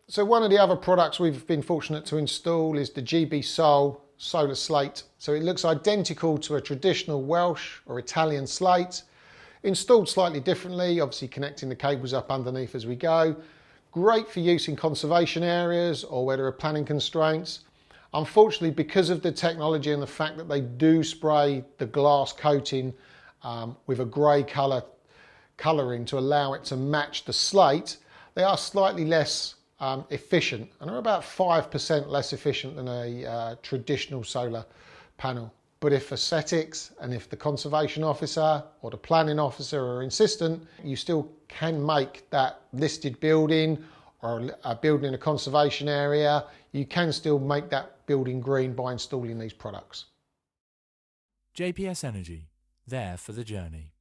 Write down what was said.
So one of the other products we've been fortunate to install is the GB Sol solar slate. So it looks identical to a traditional Welsh or Italian slate, installed slightly differently, obviously connecting the cables up underneath as we go. Great for use in conservation areas or where there are planning constraints. Unfortunately, because of the technology and the fact that they do spray the glass coating with a grey colouring to allow it to match the slate, they are slightly less efficient and are about 5% less efficient than a traditional solar panel. But if aesthetics and if the conservation officer or the planning officer are insistent, you still can make that listed building or a building in a conservation area, you can still make that building green by installing these products. JPS Energy, there for the journey.